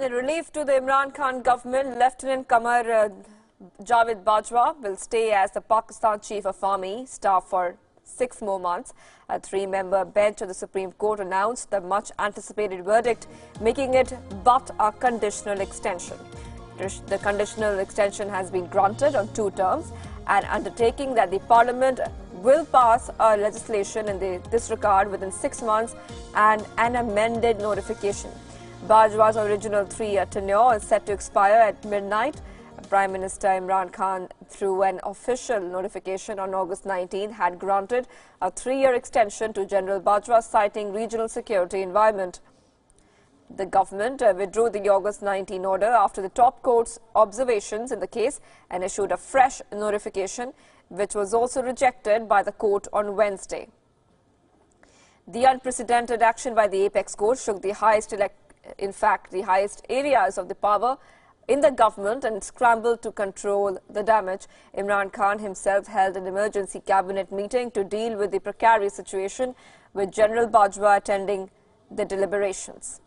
In relief to the Imran Khan government, Lieutenant Colonel Javed Bajwa will stay as the Pakistan Chief of Army Staff for 6 more months. A 3-member bench of the Supreme Court announced the much-anticipated verdict, making it but a conditional extension. The conditional extension has been granted on 2 terms, an undertaking that the Parliament will pass a legislation in this regard within 6 months and an amended notification. Bajwa's original 3-year tenure is set to expire at midnight. Prime Minister Imran Khan, through an official notification on August 19, had granted a 3-year extension to General Bajwa, citing regional security environment. The government withdrew the August 19 order after the top court's observations in the case and issued a fresh notification, which was also rejected by the court on Wednesday. The unprecedented action by the apex court shook the highest areas of the power in the government and scrambled to control the damage. Imran Khan himself held an emergency cabinet meeting to deal with the precarious situation, with General Bajwa attending the deliberations.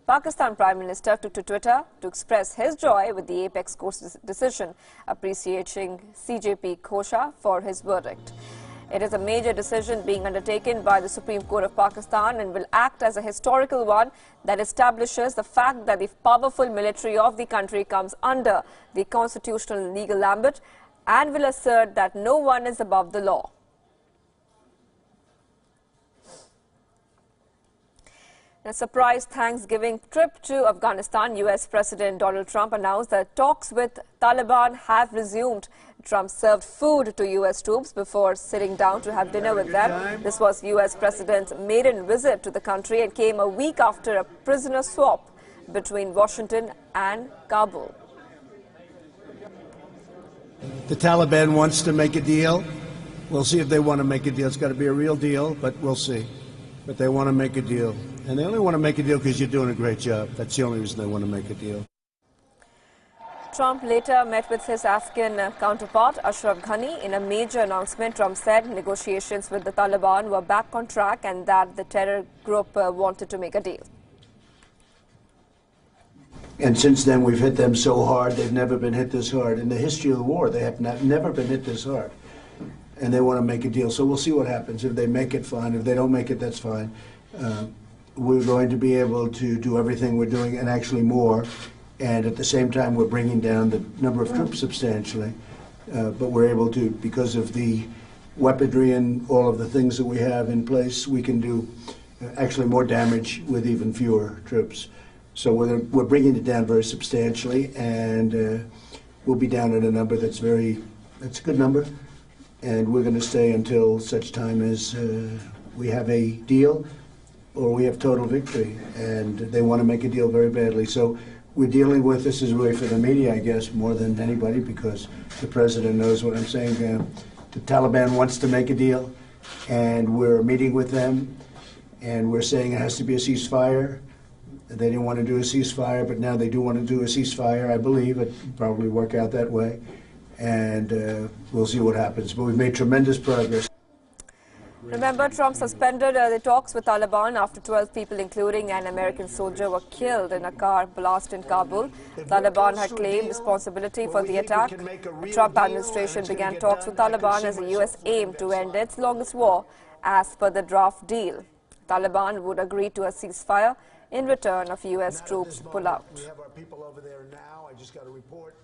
Pakistan Prime Minister took to Twitter to express his joy with the apex court's decision, appreciating CJP Khosha for his verdict. It is a major decision being undertaken by the Supreme Court of Pakistan and will act as a historical one that establishes the fact that the powerful military of the country comes under the constitutional and legal ambit and will assert that no one is above the law. In a surprise Thanksgiving trip to Afghanistan, U.S. President Donald Trump announced that talks with Taliban have resumed. Trump served food to U.S. troops before sitting down to have dinner with them. This was U.S. President's maiden visit to the country and came a week after a prisoner swap between Washington and Kabul. The Taliban wants to make a deal. We'll see if they want to make a deal. It's got to be a real deal, but we'll see. But they want to make a deal. And they only want to make a deal because you're doing a great job. That's the only reason they want to make a deal. Trump later met with his Afghan counterpart, Ashraf Ghani. In a major announcement, Trump said negotiations with the Taliban were back on track and that the terror group wanted to make a deal. And since then, we've hit them so hard, they've never been hit this hard. In the history of the war, they have never been hit this hard. And they want to make a deal. So we'll see what happens. If they make it, fine. If they don't make it, that's fine. We're going to be able to do everything we're doing and actually more. And at the same time, we're bringing down the number of troops substantially. But we're able to, because of the weaponry and all of the things that we have in place, we can do actually more damage with even fewer troops. So we're bringing it down very substantially, and we'll be down at a number that's a good number. And we're going to stay until such time as we have a deal or we have total victory. And they want to make a deal very badly. So we're dealing with, this is really for the media, I guess, more than anybody, because the president knows what I'm saying. The Taliban wants to make a deal, and we're meeting with them, and we're saying it has to be a ceasefire. They didn't want to do a ceasefire, but now they do want to do a ceasefire, I believe. It'll probably work out that way. And we'll see what happens. But we've made tremendous progress. Remember, Trump suspended the talks with Taliban after 12 people, including an American soldier, were killed in a car blast in Kabul. Taliban had claimed responsibility for the attack. The Trump administration began talks with Taliban as the U.S. aimed to end its longest war as per the draft deal. Taliban would agree to a ceasefire in return of U.S. troops pull out. We have our people over there now. I just got a report.